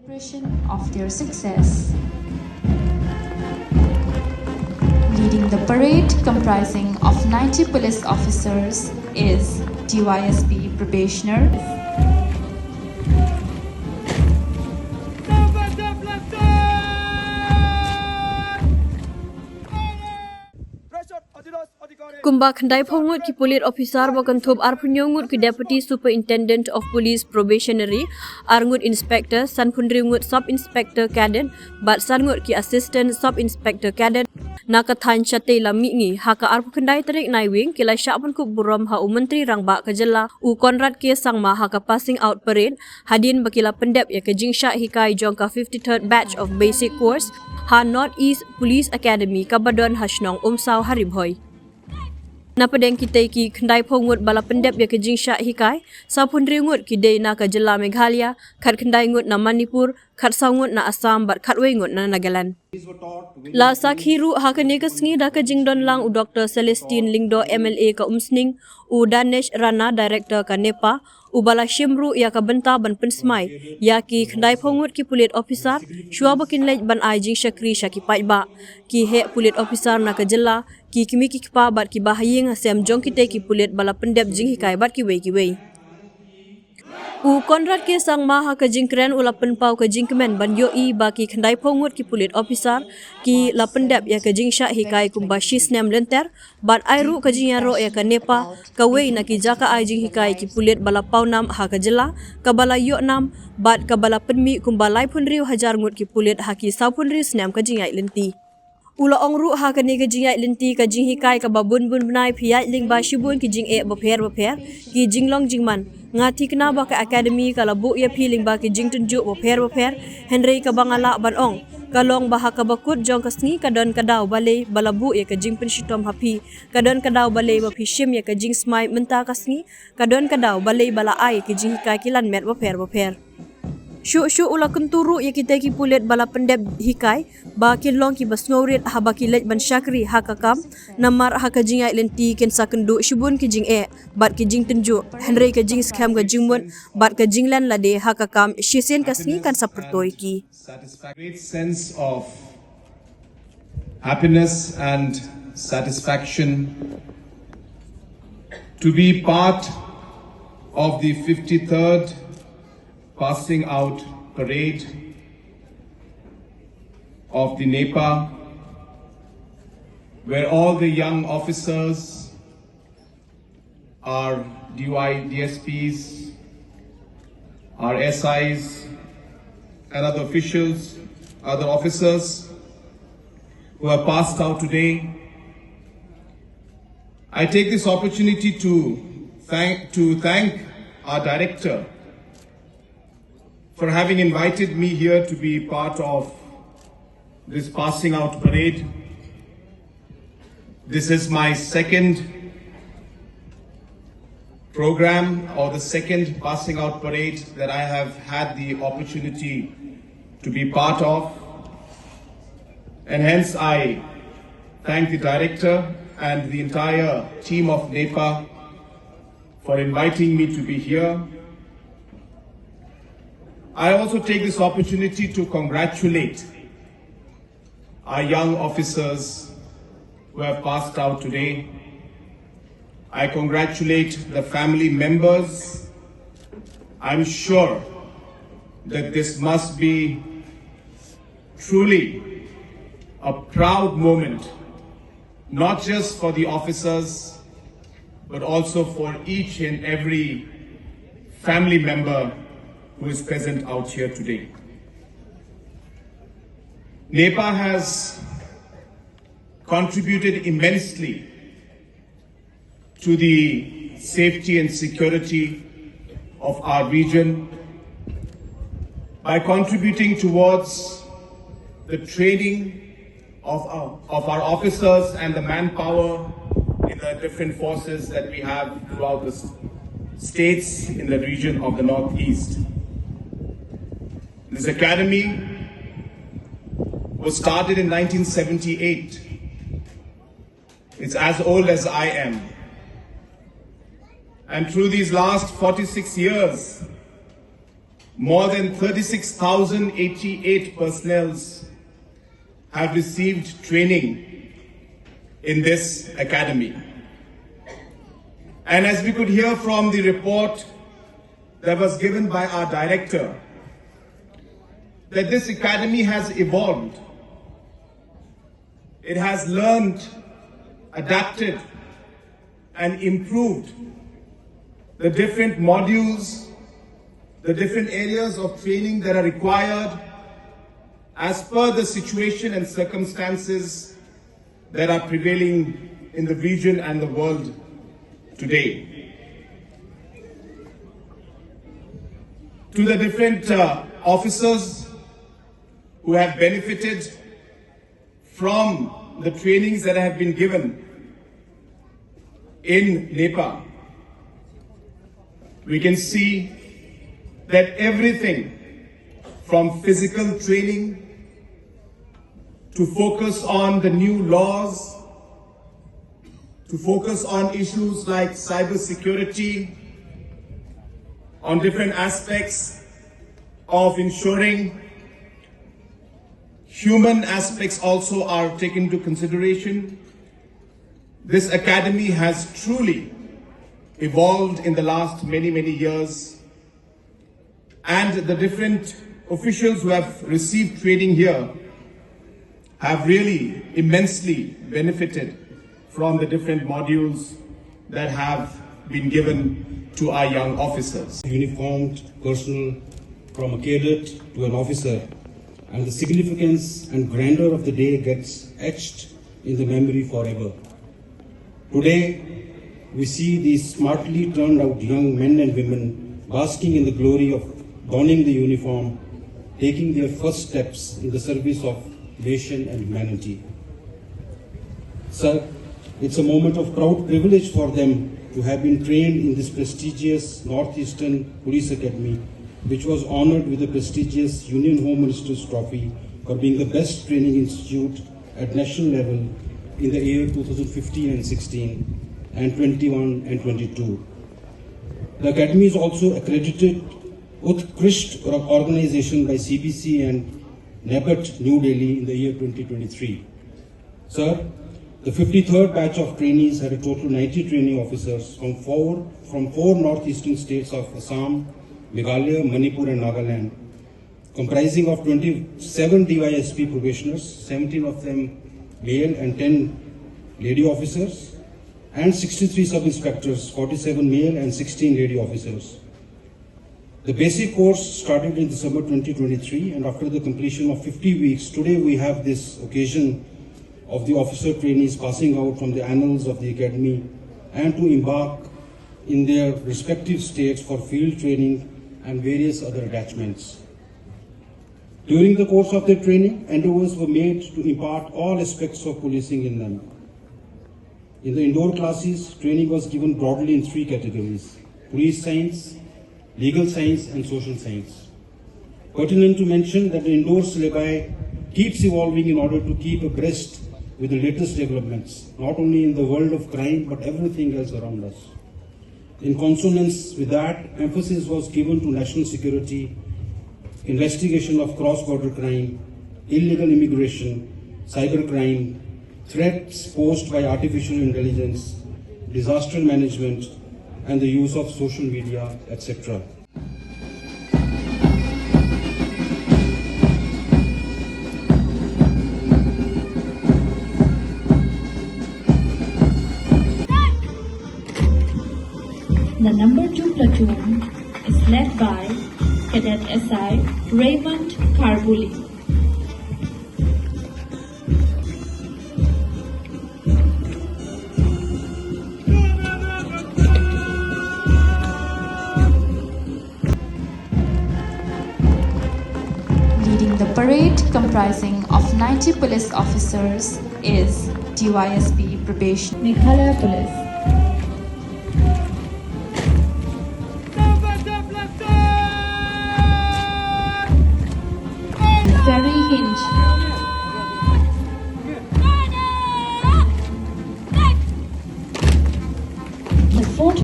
celebration of their success. Leading the parade, comprising of 90 police officers, is DYSP probationer Kumba khandai phongut ki Pulit officer bakan thob arpunyongut ki deputy superintendent of police probationary arngut inspector sanpundringut sub inspector cadet bat sangut ki assistant sub inspector cadet nakathan chate lamingi haka arpu khandai tarik naiwing kila syakpan ku buram ha menteri rangba kajela u konrad ke sangma haka passing out parade hadin bakila pyndep ya ke jingsha hikai jongka 53rd batch of basic course ha North East Police Academy kabadon hasnong umsaw haribhoy Napadeng kita ki khandai phongut bala pyndep ya ke jingsha hikai sapundri ngut ki dei na ka jela Meghalaya khat khandai ngut na Manipur khat sawngut na Assam bat khat wei ngut na Nagaland La sakhiru ha ka ne ka sngi da ka jingdon lang u Dr Celestine Lingdo MLA ka umsning u Danesh Rana director ka NEPA u bala shimru ya ka benta ban pensmai ya ki khandai phongut ki Pulit officer shua bakin lej ban ai jing shakri shaki paitba ki he Pulit officer na ka jela ki kimi ki pa bat ki bahaying asem jong kite ki Pulit bala pyndep jinghikai bat ki wei u konrad ke sang ma ha ka jingkren u la penpau ka jingkemen ban yo I ba ki khandai phongut ki Pulit officer ki la pyndep ya ka jingsha hikai kumba shisnem lenter bat airu ka jingyaro ya ka NEPA ka wei na ki jaka ai jinghikai ki Pulit bala paunam ha ka jela ka bala yo nam bat ka bala penmi kumba lai punriu hajar ngut ki Pulit ha ki saupunri snem ka jingai lenti Ula ongru ha ka ni ka jingai linti ka jinghikai ka babun bun benai phiyai ling ba shibun ki jing e bapher ki jinglong jingman ngati kena ba ka academy ka labu ya feeling ba ki jing tunju bapher Henry ka bangala ban ong kalong ba ha ka bakut jong ka sngi ka don ka daw balay balabu ya ka jing penshitom hapi ka don ka daw balay ba phishim ya ka jing smai menta ka sngi ka don ka daw balay bala ai ki jinghikai kilan met bapher Syu ula kenturu ya kita ki Pulit bala pyndep hikai ba kilong ki basngaurit ha ba ki lej ban syakri ha kakam namar ha ka jingai lenti ken sakendu shibun ki jing e bat ki jing tenju Henry ka jing scam ka jingmun bat ka jinglan lade ha kakam shisen ka sngi kan sapertoi ki Great sense of happiness and satisfaction to be part of the 53rd passing out parade of the NEPA, where all the young officers, our DSPs, our SIs, and other officials, other officers who have passed out today. I take this opportunity to thank our director for having invited me here to be part of this passing out parade. This is my second program or the second passing out parade that I have had the opportunity to be part of. And hence I thank the director and the entire team of NEPA for inviting me to be here. I also take this opportunity to congratulate our young officers who have passed out today. I congratulate the family members. I'm sure that this must be truly a proud moment, not just for the officers, but also for each and every family member who is present out here today. NEPA has contributed immensely to the safety and security of our region by contributing towards the training of our officers and the manpower in the different forces that we have throughout the states in the region of the Northeast. This academy was started in 1978. It's as old as I am. And through these last 46 years, more than 36,088 personnel have received training in this academy. And as we could hear from the report that was given by our director, that this academy has evolved. It has learned, adapted, and improved the different modules, the different areas of training that are required as per the situation and circumstances that are prevailing in the region and the world today. To the different officers who have benefited from the trainings that have been given in NEPA, we can see that everything from physical training to focus on the new laws, to focus on issues like cyber security, on different aspects of ensuring human aspects also are taken into consideration. This academy has truly evolved in the last many years, and the different officials who have received training here have really immensely benefited from the different modules that have been given to our young officers. Uniformed personnel from a cadet to an officer, and the significance and grandeur of the day gets etched in the memory forever. Today, we see these smartly turned out young men and women basking in the glory of donning the uniform, taking their first steps in the service of nation and humanity. Sir, it's a moment of proud privilege for them to have been trained in this prestigious Northeastern Police Academy, which was honored with the prestigious Union Home Minister's Trophy for being the best training institute at national level in the year 2015 and 16 and 21 and 22. The Academy is also accredited Utkrisht organization by CBC and NEPA New Delhi in the year 2023. Sir, the 53rd batch of trainees had a total 90 training officers from four northeastern states of Assam, Meghalaya, Manipur and Nagaland, comprising of 27 DYSP probationers, 17 of them male and 10 lady officers, and 63 sub-inspectors, 47 male and 16 lady officers. The basic course started in December 2023, and after the completion of 50 weeks, today we have this occasion of the officer trainees passing out from the annals of the Academy and to embark in their respective states for field training and various other attachments. During the course of their training, endeavors were made to impart all aspects of policing in them. In the indoor classes, training was given broadly in three categories: police science, legal science and social science. Pertinent to mention that the indoor syllabi keeps evolving in order to keep abreast with the latest developments, not only in the world of crime but everything else around us. In consonance with that, emphasis was given to national security, investigation of cross-border crime, illegal immigration, cybercrime, threats posed by artificial intelligence, disaster management, and the use of social media, etc. The number 2 platoon is led by Cadet SI Raymond Karbuli. Leading the parade, comprising of 90 police officers, is DYSP Probation Meghalaya Police.